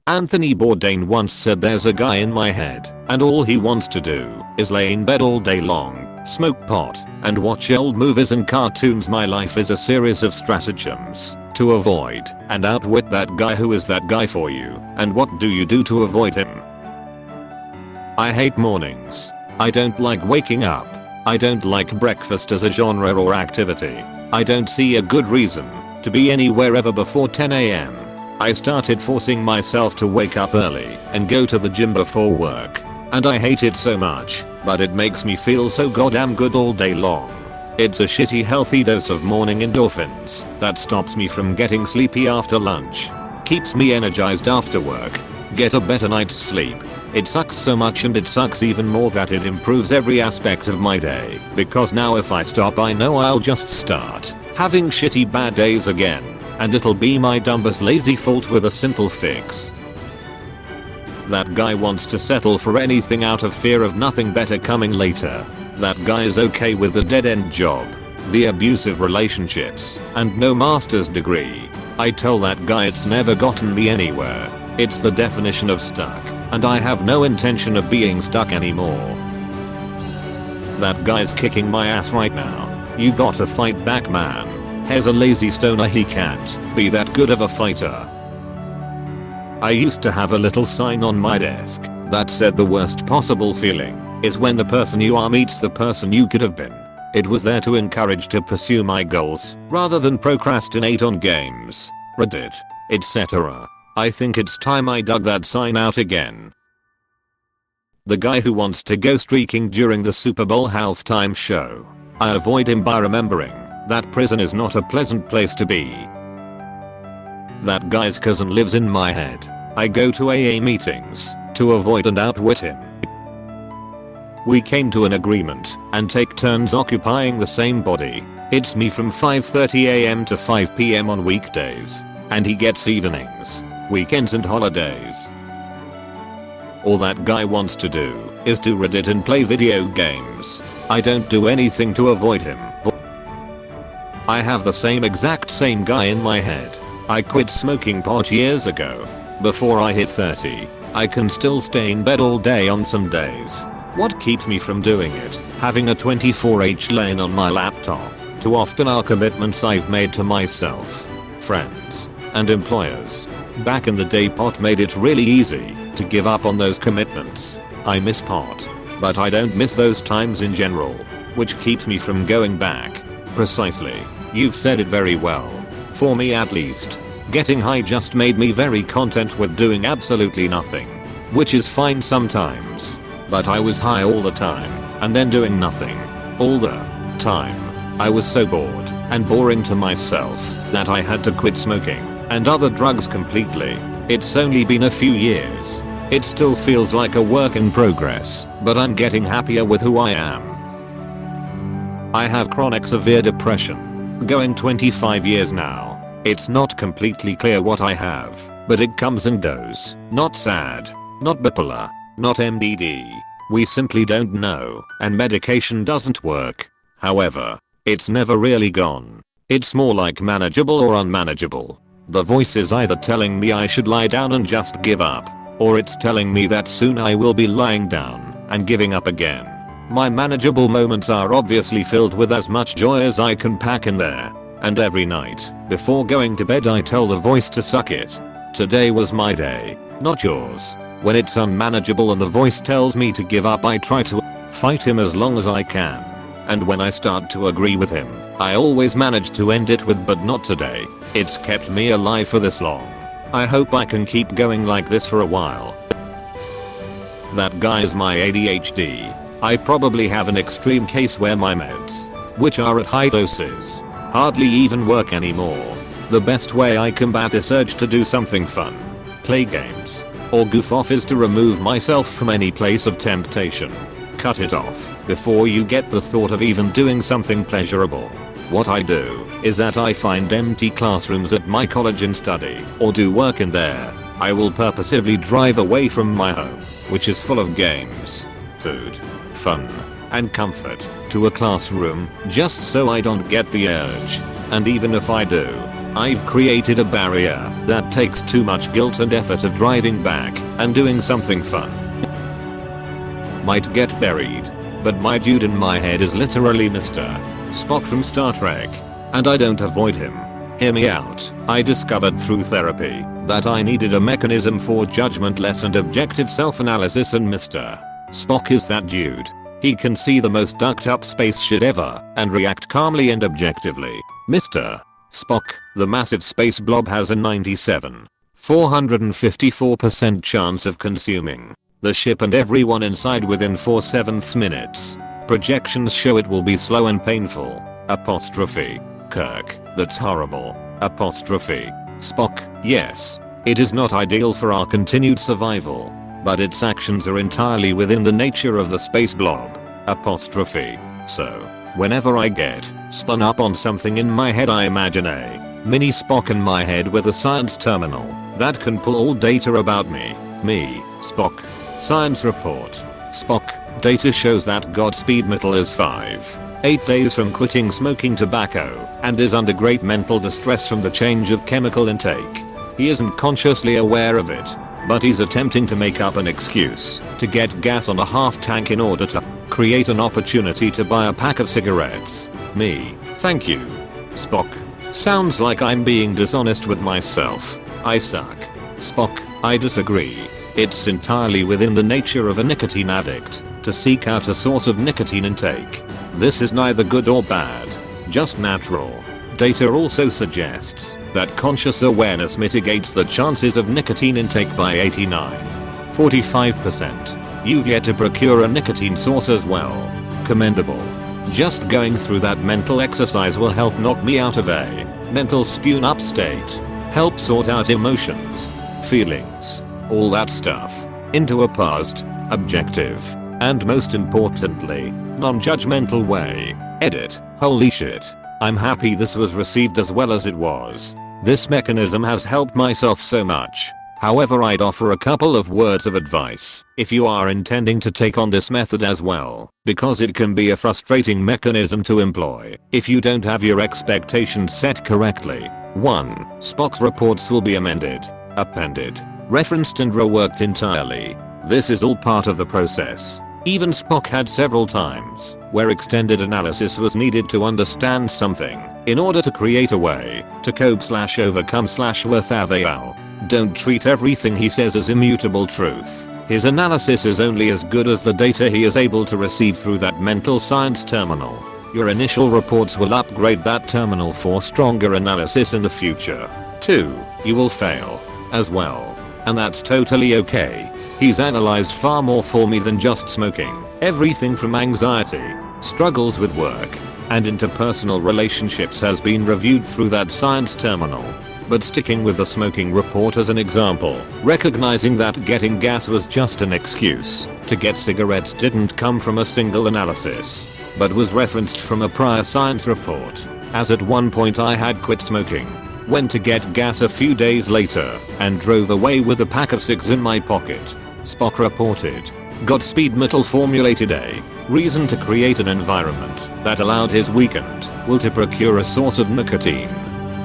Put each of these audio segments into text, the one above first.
Anthony Bourdain once said there's a guy in my head, and all he wants to do is lay in bed all day long, smoke pot, and watch old movies and cartoons. My life is a series of stratagems to avoid and outwit that guy who is that guy for you. And what do you do to avoid him? I hate mornings. I don't like waking up. I don't like breakfast as a genre or activity. I don't see a good reason to be anywhere ever before 10 AM. I started forcing myself to wake up early and go to the gym before work. And I hate it so much, but it makes me feel so goddamn good all day long. It's a shitty healthy dose of morning endorphins that stops me from getting sleepy after lunch. Keeps me energized after work. Get a better night's sleep. It sucks so much, and it sucks even more that it improves every aspect of my day, because now if I stop I know I'll just start having shitty bad days again, and it'll be my dumbest lazy fault with a simple fix. That guy wants to settle for anything out of fear of nothing better coming later. That guy is okay with the dead-end job, the abusive relationships, and no master's degree. I tell that guy it's never gotten me anywhere. It's the definition of stuck, and I have no intention of being stuck anymore. That guy's kicking my ass right now. You gotta fight back, man. He's a lazy stoner, he can't be that good of a fighter. I used to have a little sign on my desk that said the worst possible feeling is when the person you are meets the person you could have been. It was there to encourage to pursue my goals rather than procrastinate on games, Reddit, etc. I think it's time I dug that sign out again. The guy who wants to go streaking during the Super Bowl halftime show. I avoid him by remembering that prison is not a pleasant place to be. That guy's cousin lives in my head. I go to AA meetings to avoid and outwit him. We came to an agreement and take turns occupying the same body. It's me from 5:30 AM to 5 PM on weekdays, and he gets evenings, weekends and holidays. All that guy wants to do is do Reddit and play video games. I don't do anything to avoid him. I have the same guy in my head. I quit smoking pot years ago. Before I hit 30, I can still stay in bed all day on some days. What keeps me from doing it? Having a 24H lane on my laptop. Too often are commitments I've made to myself, friends, and employers. Back in the day, pot made it really easy to give up on those commitments. I miss pot, but I don't miss those times in general, which keeps me from going back. Precisely. You've said it very well. For me at least, getting high just made me very content with doing absolutely nothing. Which is fine sometimes. But I was high all the time, and then doing nothing all the time. I was so bored and boring to myself that I had to quit smoking and other drugs completely. It's only been a few years. It still feels like a work in progress, but I'm getting happier with who I am. I have chronic severe depression. Going 25 years now. It's not completely clear what I have, but it comes and goes. Not sad, not bipolar, not MDD. We simply don't know, and medication doesn't work. However, it's never really gone. It's more like manageable or unmanageable. The voice is either telling me I should lie down and just give up, or it's telling me that soon I will be lying down and giving up again. My manageable moments are obviously filled with as much joy as I can pack in there. And every night, before going to bed, I tell the voice to suck it. Today was my day, not yours. When it's unmanageable and the voice tells me to give up, I try to fight him as long as I can. And when I start to agree with him, I always manage to end it with "but not today." It's kept me alive for this long. I hope I can keep going like this for a while. That guy is my ADHD. I probably have an extreme case where my meds, which are at high doses, hardly even work anymore. The best way I combat this urge to do something fun, play games, or goof off is to remove myself from any place of temptation. Cut it off before you get the thought of even doing something pleasurable. What I do is that I find empty classrooms at my college and study, or do work in there. I will purposefully drive away from my home, which is full of games, food, fun, and comfort, to a classroom just so I don't get the urge. And even if I do, I've created a barrier that takes too much guilt and effort of driving back and doing something fun. Might get buried, but my dude in my head is literally Mr. Spock from Star Trek, and I don't avoid him. Hear me out. I discovered through therapy that I needed a mechanism for judgmentless and objective self-analysis, and Mr. Spock is that dude. He can see the most ducked up space shit ever and react calmly and objectively. Mr. Spock, the massive space blob, has a 97,454% chance of consuming the ship and everyone inside within 4/7 minutes. Projections show it will be slow and painful. Apostrophe. Kirk, that's horrible. Apostrophe. Spock, yes. It is not ideal for our continued survival, but its actions are entirely within the nature of the space blob. Apostrophe. So, whenever I get spun up on something in my head, I imagine a mini Spock in my head with a science terminal that can pull all data about me. Spock. Science report. Spock. Data shows that Godspeed Metal is 8 days from quitting smoking tobacco and is under great mental distress from the change of chemical intake. He isn't consciously aware of it, but he's attempting to make up an excuse to get gas on a half tank in order to create an opportunity to buy a pack of cigarettes. Thank you. Spock. Sounds like I'm being dishonest with myself. I suck. Spock. I disagree. It's entirely within the nature of a nicotine addict to seek out a source of nicotine intake. This is neither good or bad, just natural. Data also suggests that conscious awareness mitigates the chances of nicotine intake by 89.45%. You've yet to procure a nicotine source as well. Commendable. Just going through that mental exercise will help knock me out of a mental spoon up state, help sort out emotions, feelings, all that stuff, into a paused, objective, and most importantly, non-judgmental way. Edit. Holy shit. I'm happy this was received as well as it was. This mechanism has helped myself so much. However, I'd offer a couple of words of advice if you are intending to take on this method as well, because it can be a frustrating mechanism to employ if you don't have your expectations set correctly. 1. Spock's reports will be amended, appended, referenced and reworked entirely. This is all part of the process. Even Spock had several times where extended analysis was needed to understand something in order to create a way to cope/overcome/worth avail. Don't treat everything he says as immutable truth. His analysis is only as good as the data he is able to receive through that mental science terminal. Your initial reports will upgrade that terminal for stronger analysis in the future. 2. You will fail as well, and that's totally okay. He's analyzed far more for me than just smoking. Everything from anxiety, struggles with work, and interpersonal relationships has been reviewed through that science terminal. But sticking with the smoking report as an example, recognizing that getting gas was just an excuse to get cigarettes didn't come from a single analysis, but was referenced from a prior science report, as at one point I had quit smoking, went to get gas a few days later, and drove away with a pack of cigs in my pocket. Spock reported. Godspeed Metal formulated a reason to create an environment that allowed his weakened will to procure a source of nicotine.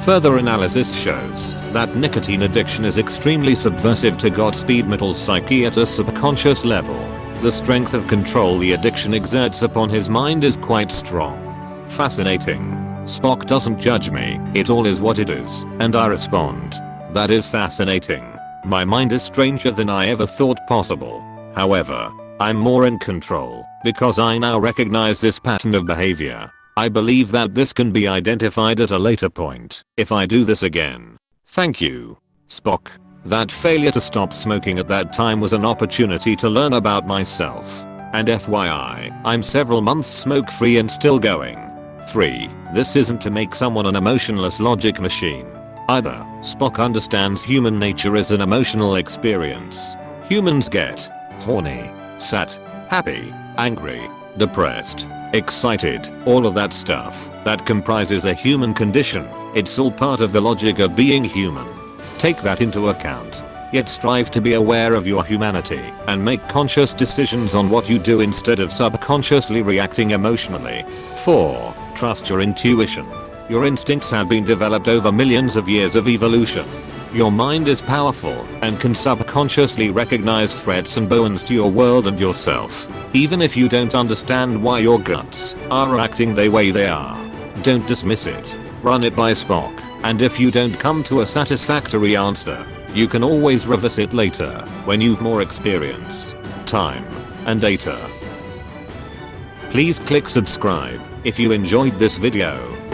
Further analysis shows that nicotine addiction is extremely subversive to Godspeed Metal's psyche at a subconscious level. The strength of control the addiction exerts upon his mind is quite strong. Fascinating. Spock doesn't judge me, it all is what it is, and I respond. That is fascinating. My mind is stranger than I ever thought possible. However, I'm more in control because I now recognize this pattern of behavior. I believe that this can be identified at a later point if I do this again. Thank you, Spock. That failure to stop smoking at that time was an opportunity to learn about myself. And FYI, I'm several months smoke free and still going. 3. This isn't to make someone an emotionless logic machine. Either. Spock understands human nature is an emotional experience. Humans get horny, sad, happy, angry, depressed, excited, all of that stuff that comprises a human condition. It's all part of the logic of being human. Take that into account. Yet strive to be aware of your humanity and make conscious decisions on what you do instead of subconsciously reacting emotionally. 4. Trust your intuition. Your instincts have been developed over millions of years of evolution. Your mind is powerful and can subconsciously recognize threats and bones to your world and yourself, even if you don't understand why your guts are acting the way they are. Don't dismiss it. Run it by Spock, and if you don't come to a satisfactory answer, you can always revisit later when you've more experience, time, and data. Please click subscribe if you enjoyed this video.